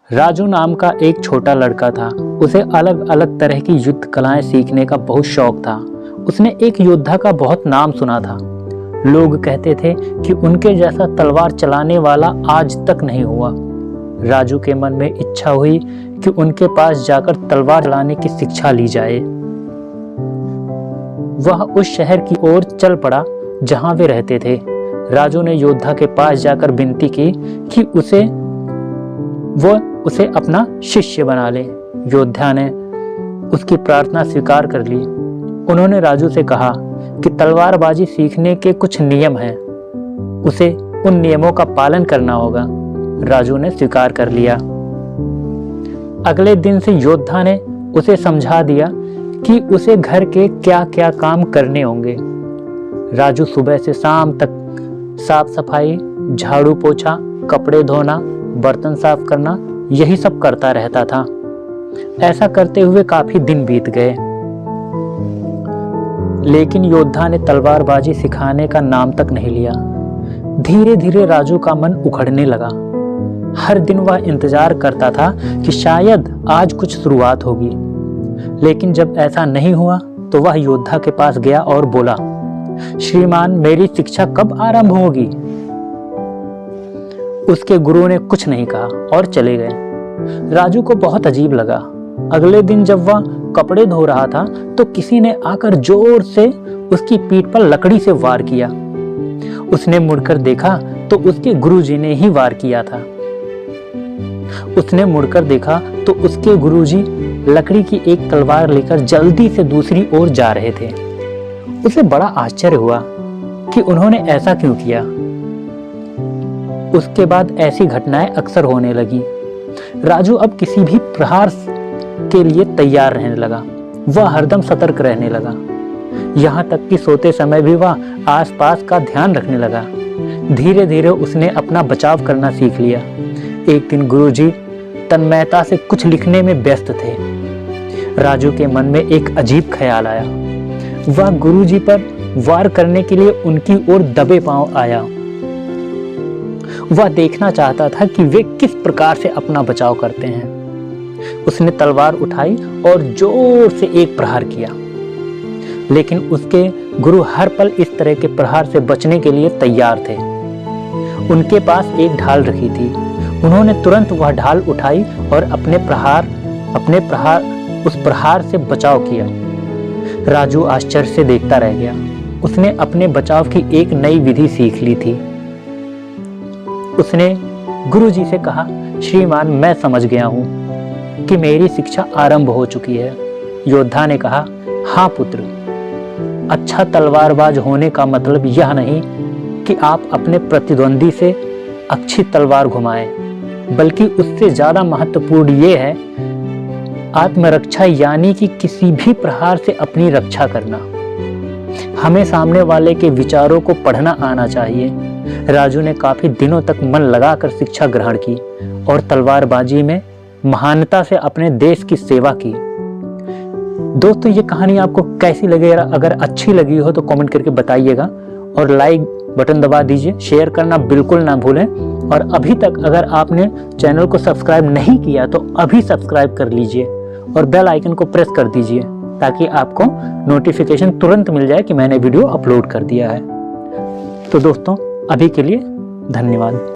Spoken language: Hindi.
राजू नाम का एक छोटा लड़का था। उसे अलग अलग तरह की युद्ध कलाएं सीखने का बहुत शौक था। उसने एक योद्धा का बहुत नाम सुना था। लोग कहते थे कि उनके जैसा तलवार चलाने वाला आज तक नहीं हुआ। राजू के मन में इच्छा हुई कि उनके पास जाकर तलवार चलाने की शिक्षा ली जाए। वह उस शहर की ओर चल पड़ा जहां वे रहते थे। राजू ने योद्धा के पास जाकर विनती की कि वो उसे अपना शिष्य बना ले। योद्धा ने उसकी प्रार्थना स्वीकार कर ली। उन्होंने राजू से कहा कि तलवारबाजी सीखने के कुछ नियम हैं, उसे उन नियमों का पालन करना होगा। राजू ने स्वीकार कर लिया। अगले दिन से योद्धा ने उसे समझा दिया कि उसे घर के क्या क्या काम करने होंगे। राजू सुबह से शाम तक साफ सफाई, झाड़ू पोछा, कपड़े धोना, बर्तन साफ करना, यही सब करता रहता था। ऐसा करते हुए काफी दिन बीत गए, लेकिन योद्धा ने तलवारबाजी सिखाने का नाम तक नहीं लिया। धीरे धीरे राजू का मन उखड़ने लगा। हर दिन वह इंतजार करता था कि शायद आज कुछ शुरुआत होगी, लेकिन जब ऐसा नहीं हुआ तो वह योद्धा के पास गया और बोला, श्रीमान, मेरी शिक्षा कब आरंभ होगी? उसके गुरु ने कुछ नहीं कहा और चले गए। राजू को बहुत अजीब लगा। अगले दिन जब वह कपड़े धो रहा था तो किसी ने आकर जोर से उसकी पीठ पर लकड़ी से वार किया। उसने मुड़कर देखा तो उसके गुरुजी ने ही वार किया था। उसने मुड़कर देखा तो उसके गुरुजी लकड़ी की एक तलवार लेकर जल्दी से दूसरी ओर जा रहे थे। उसे बड़ा आश्चर्य हुआ कि उन्होंने ऐसा क्यों किया। उसके बाद ऐसी घटनाएं अक्सर होने लगी। राजू अब किसी भी प्रहार के लिए तैयार रहने लगा। वह हरदम सतर्क रहने लगा। यहाँ तक कि सोते समय भी वह आसपास का ध्यान रखने लगा। धीरे धीरे उसने अपना बचाव करना सीख लिया। एक दिन गुरुजी तन्मयता से कुछ लिखने में व्यस्त थे। राजू के मन में एक अजीब ख्याल आया। वह गुरुजी पर वार करने के लिए उनकी ओर दबे पांव आया। वह देखना चाहता था कि वे किस प्रकार से अपना बचाव करते हैं। उसने तलवार उठाई और जोर से एक प्रहार किया, लेकिन उसके गुरु हर पल इस तरह के प्रहार से बचने के लिए तैयार थे। उनके पास एक ढाल रखी थी। उन्होंने तुरंत वह ढाल उठाई और उस प्रहार से बचाव किया। राजू आश्चर्य से देखता रह गया। उसने अपने बचाव की एक नई विधि सीख ली थी। उसने गुरुजी से कहा, श्रीमान, मैं समझ गया हूं कि मेरी शिक्षा आरंभ हो चुकी है। योद्धा ने कहा, हाँ पुत्र, अच्छा तलवारबाज होने का मतलब यह नहीं कि आप अपने प्रतिद्वंदी से अच्छी तलवार घुमाएं, बल्कि उससे ज्यादा महत्वपूर्ण ये है आत्मरक्षा, यानी कि किसी भी प्रहार से अपनी रक्षा करना। हमें सामने वाले के विचारों को पढ़ना आना चाहिए। राजू ने काफी दिनों तक मन लगाकर शिक्षा ग्रहण की और तलवारबाजी में महानता से अपने देश की सेवा की। दोस्तों, ये कहानी आपको कैसी लगी? अगर अच्छी लगी हो तो कमेंट करके बताइएगा और लाइक बटन दबा दीजिए। शेयर करना बिल्कुल ना भूलें और अभी तक अगर आपने चैनल को सब्सक्राइब नहीं किया तो अभी सब्सक्राइब कर लीजिए और बेल आइकन को प्रेस कर दीजिए ताकि आपको नोटिफिकेशन तुरंत मिल जाए कि मैंने वीडियो अपलोड कर दिया है। तो दोस्तों, अभी के लिए धन्यवाद।